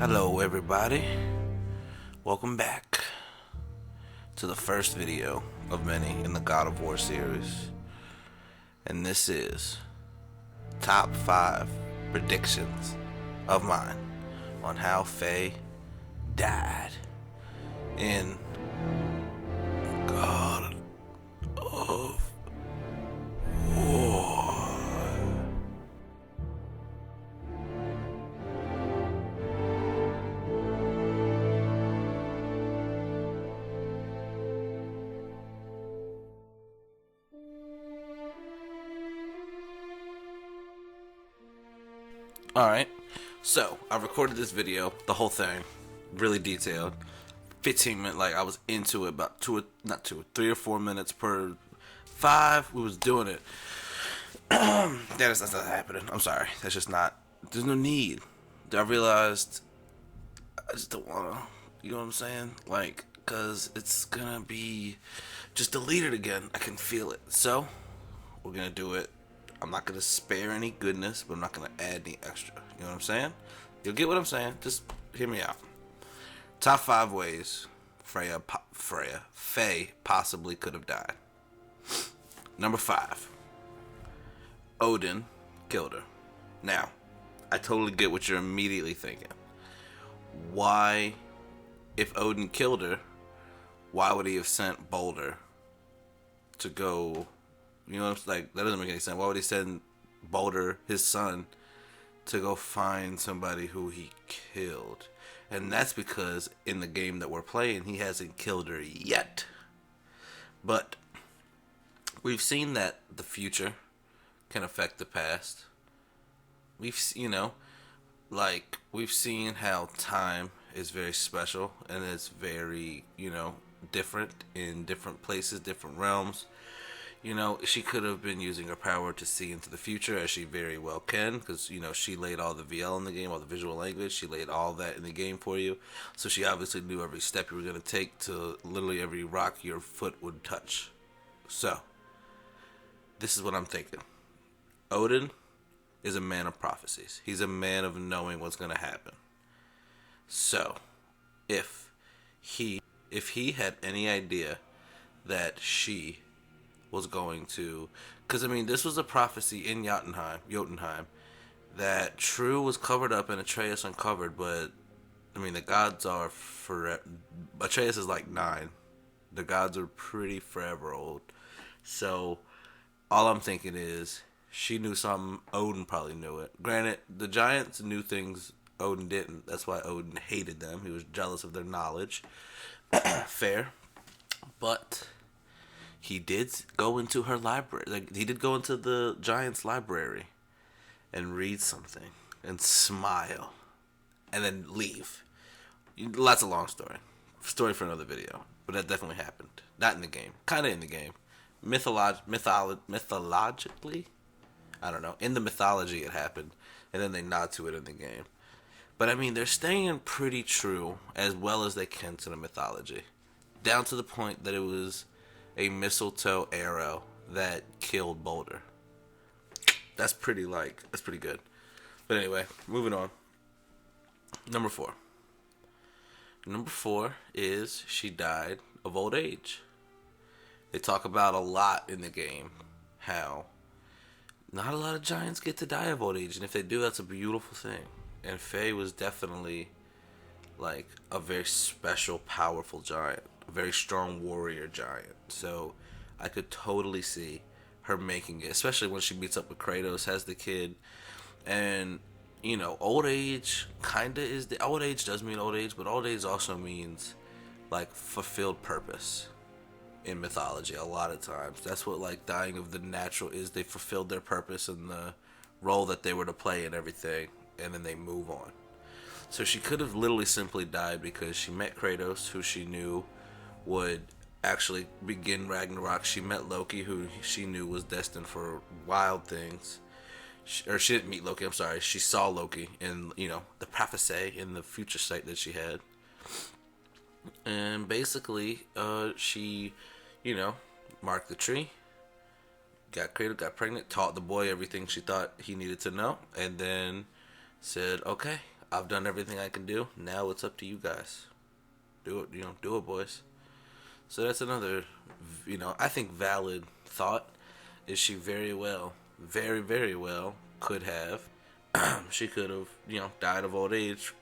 Hello everybody, welcome back to the first video of many in the God of War series. And this is top 5 predictions of mine on how Faye died in God of War. Alright, so I recorded this video, the whole thing, really detailed. 15 minutes, like I was into it about 3 or 4 minutes per 5. We was doing it. That's not happening. I'm sorry. That's just not. There's no need. I realized I just don't want to. You know what I'm saying? Like, because it's going to be just deleted again. I can feel it. So, we're going to do it. I'm not going to spare any goodness, but I'm not going to add any extra. You know what I'm saying? You'll get what I'm saying. Just hear me out. Top 5 ways Faye possibly could have died. Number 5. Odin killed her. Now, I totally get what you're immediately thinking. Why, if Odin killed her, why would he have sent Balder to go... You know what I'm saying? Like, that doesn't make any sense. Why would he send Balder, his son, to go find somebody who he killed? And that's because in the game that we're playing, he hasn't killed her yet. But we've seen that the future can affect the past. We've seen how time is very special and it's very, different in different places, different realms. She could have been using her power to see into the future, as she very well can, because, she laid all the VL in the game, all the visual language. She laid all that in the game for you. So she obviously knew every step you were going to take to literally every rock your foot would touch. So, this is what I'm thinking. Odin is a man of prophecies. He's a man of knowing what's going to happen. So, if he had any idea that she was going to, because this was a prophecy in Jotunheim, that True was covered up and Atreus uncovered, but the gods are forever. Atreus is like 9. The gods are pretty forever old. So all I'm thinking is she knew something. Odin probably knew it. Granted, the giants knew things Odin didn't. That's why Odin hated them. He was jealous of their knowledge. Fair, but he did go into her library. He did go into the giant's library and read something and smile and then leave. That's a long story. Story for another video. But that definitely happened. Not in the game. Kind of in the game. Mythologically? I don't know. In the mythology it happened. And then they nod to it in the game. But they're staying pretty true as well as they can to the mythology. Down to the point that it was a mistletoe arrow that killed Balder. That's pretty good. But anyway, moving on. Number 4. Number 4 is she died of old age. They talk about a lot in the game how not a lot of giants get to die of old age, and if they do, that's a beautiful thing. And Faye was definitely like a very special, powerful giant. A very strong warrior giant. So I could totally see her making it, especially when she meets up with Kratos, has the kid. And old age old age does mean old age, but old age also means like fulfilled purpose in mythology. A lot of times that's what dying of the natural is. They fulfilled their purpose and the role that they were to play and everything, and then they move on. So she could have literally simply died because she met Kratos, who she knew would actually begin Ragnarok. She met Loki, who she knew was destined for wild things. She didn't meet Loki, I'm sorry. She saw Loki in, the prophecy in the future sight that she had. And basically, she, marked the tree, got Kratos, got pregnant, taught the boy everything she thought he needed to know, and then said, okay, I've done everything I can do. Now it's up to you guys. Do it, do it, boys. So that's another, I think valid thought. Is she very, very well could have. She could have, died of old age,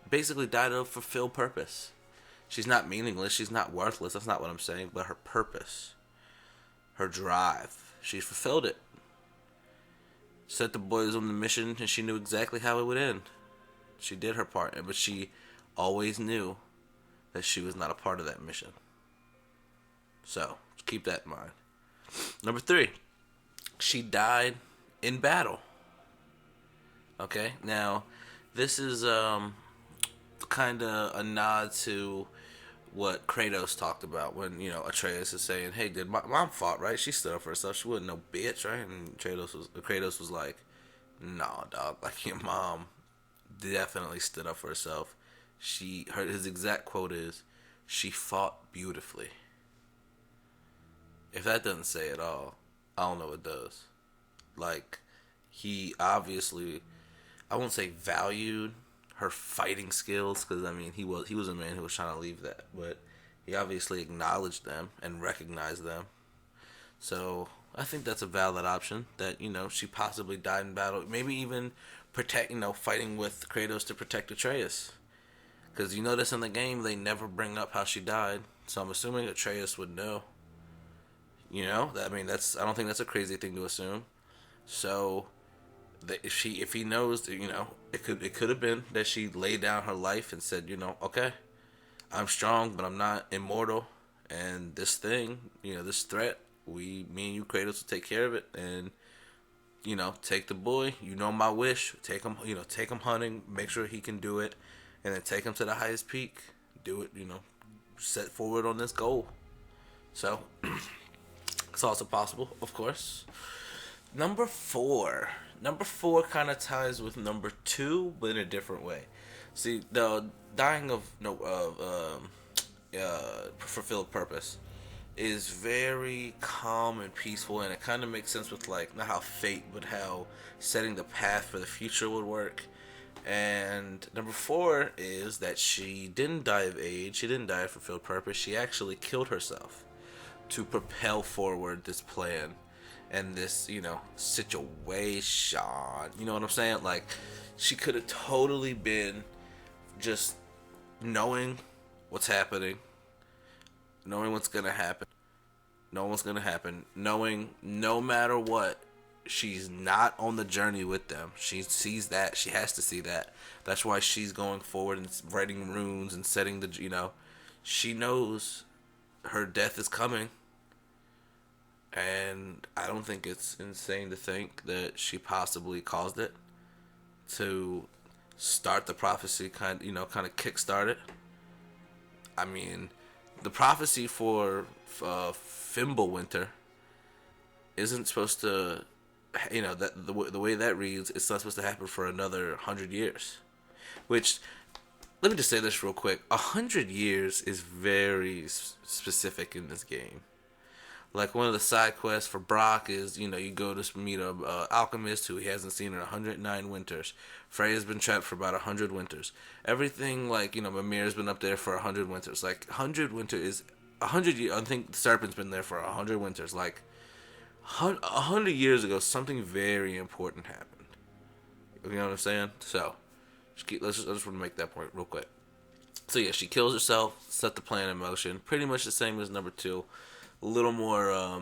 basically died of fulfilled purpose. She's not meaningless. She's not worthless. That's not what I'm saying. But her purpose, her drive, she's fulfilled it. Set the boys on the mission, and she knew exactly how it would end. She did her part, but she always knew that she was not a part of that mission. So, keep that in mind. Number 3, she died in battle. Okay, now, this is kind of a nod to what Kratos talked about when, Atreus is saying, hey, did my mom fought, right? She stood up for herself. She wasn't no bitch, right? And Kratos was like, nah, dog, like your mom definitely stood up for herself. His exact quote is, she fought beautifully. If that doesn't say it all, I don't know what does. Like, he obviously, I won't say valued her fighting skills, because he was a man who was trying to leave that, but he obviously acknowledged them and recognized them. So I think that's a valid option, that she possibly died in battle, maybe even fighting with Kratos to protect Atreus, because you notice in the game they never bring up how she died, so I'm assuming Atreus would know. I don't think that's a crazy thing to assume. So if he knows, it could have been that she laid down her life and said, okay, I'm strong, but I'm not immortal, and this thing, this threat, me and you, Kratos, will take care of it, and take the boy. My wish. Take him hunting. Make sure he can do it, and then take him to the highest peak. Do it. Set forward on this goal. So it's also possible, of course. Number 4 kind of ties with number 2, but in a different way. See, the dying of fulfilled purpose is very calm and peaceful, and it kind of makes sense with not how fate, but how setting the path for the future would work. And number 4 is that she didn't die of age, she didn't die of fulfilled purpose, she actually killed herself to propel forward this plan and this, situation. You know what I'm saying? Like, she could have totally been just knowing what's happening, knowing what's going to happen, knowing no matter what, she's not on the journey with them. She sees that. She has to see that. That's why she's going forward and writing runes and setting the, she knows her death is coming. And I don't think it's insane to think that she possibly caused it to start the prophecy, kind of kickstart it. The prophecy for Fimbulwinter isn't supposed to, that the way that reads, it's not supposed to happen for another 100 years. Which, let me just say this real quick. 100 years is very specific in this game. Like, one of the side quests for Brock is, you go to meet a alchemist who he hasn't seen in 109 winters. Freya's been trapped for about 100 winters. Everything, Mimir's been up there for 100 winters. 100 winter is 100 years. I think the Serpent's been there for 100 winters. 100 years ago, something very important happened. You know what I'm saying? So, I just want to make that point real quick. So, yeah, she kills herself, set the plan in motion. Pretty much the same as number 2. A little more, a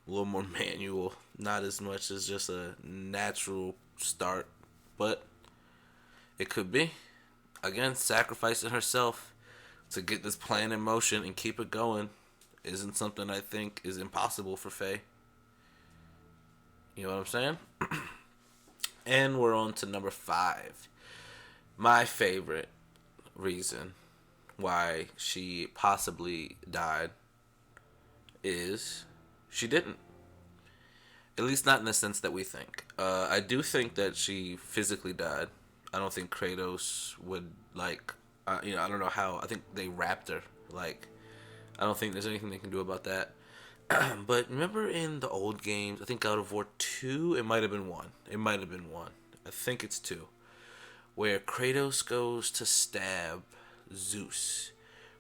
little more manual. Not as much as just a natural start. But it could be. Again, sacrificing herself to get this plan in motion and keep it going isn't something I think is impossible for Faye. You know what I'm saying? And we're on to number 5. My favorite reason why she possibly died is she didn't. At least not in the sense that we think. I do think that she physically died. I don't think Kratos would, I don't know how. I think they wrapped her. I don't think there's anything they can do about that. But remember in the old games, I think God of War 2, it might have been 1. I think it's 2. where Kratos goes to stab Zeus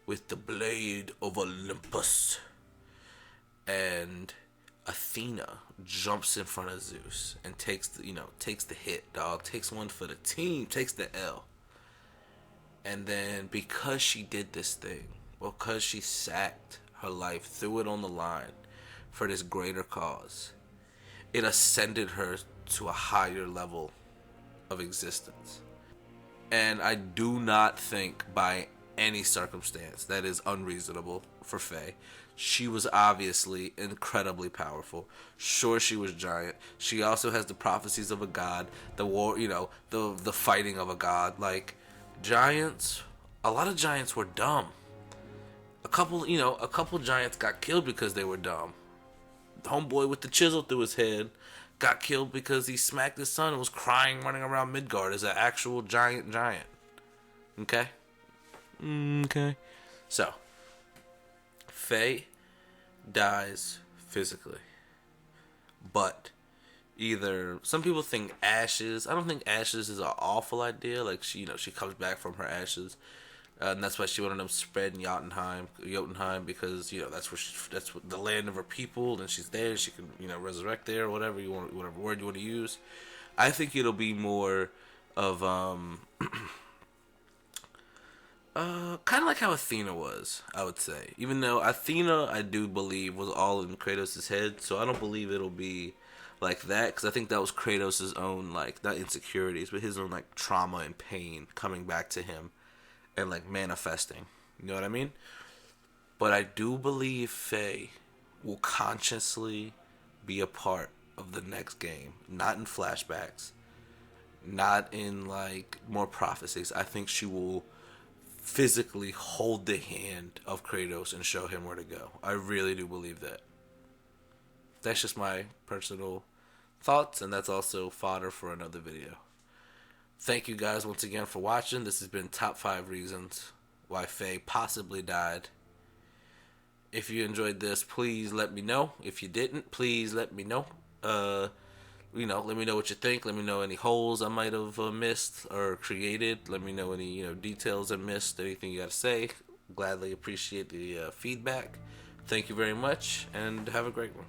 with the blade of Olympus, and Athena jumps in front of Zeus and takes the hit, dog, takes one for the team, takes the L. And then because she did this thing, well, because she sacked her life, threw it on the line for this greater cause, it ascended her to a higher level of existence. And I do not think by any circumstance that is unreasonable for Faye. She was obviously incredibly powerful. Sure, she was giant. She also has the prophecies of a god, the war, the fighting of a god. Like, giants, a lot of giants were dumb. A couple giants got killed because they were dumb. The homeboy with the chisel through his head got killed because he smacked his son and was crying, running around Midgard as an actual giant. Okay? Okay. So, Faye dies physically. But either some people think ashes. I don't think ashes is an awful idea. Like, she comes back from her ashes. And that's why she wanted to spread in Jotunheim, because that's the land of her people, and she's there. She can resurrect there, whatever word you want to use. I think it'll be more of kind of like how Athena was, I would say. Even though Athena, I do believe, was all in Kratos' head, so I don't believe it'll be like that, because I think that was Kratos' own, like, not insecurities, but his own, like, trauma and pain coming back to him and, like, manifesting. You know what I mean? But I do believe Faye will consciously be a part of the next game. Not in flashbacks. Not in, like, more prophecies. I think she will physically hold the hand of Kratos and show him where to go. I really do believe that. That's just my personal thoughts, and that's also fodder for another video. Thank you guys once again for watching. This has been Top 5 Reasons Why Faye Possibly Died. If you enjoyed this, please let me know. If you didn't, please let me know. Let me know what you think. Let me know any holes I might have missed or created. Let me know any details I missed. Anything you got to say. Gladly appreciate the feedback. Thank you very much, and have a great one.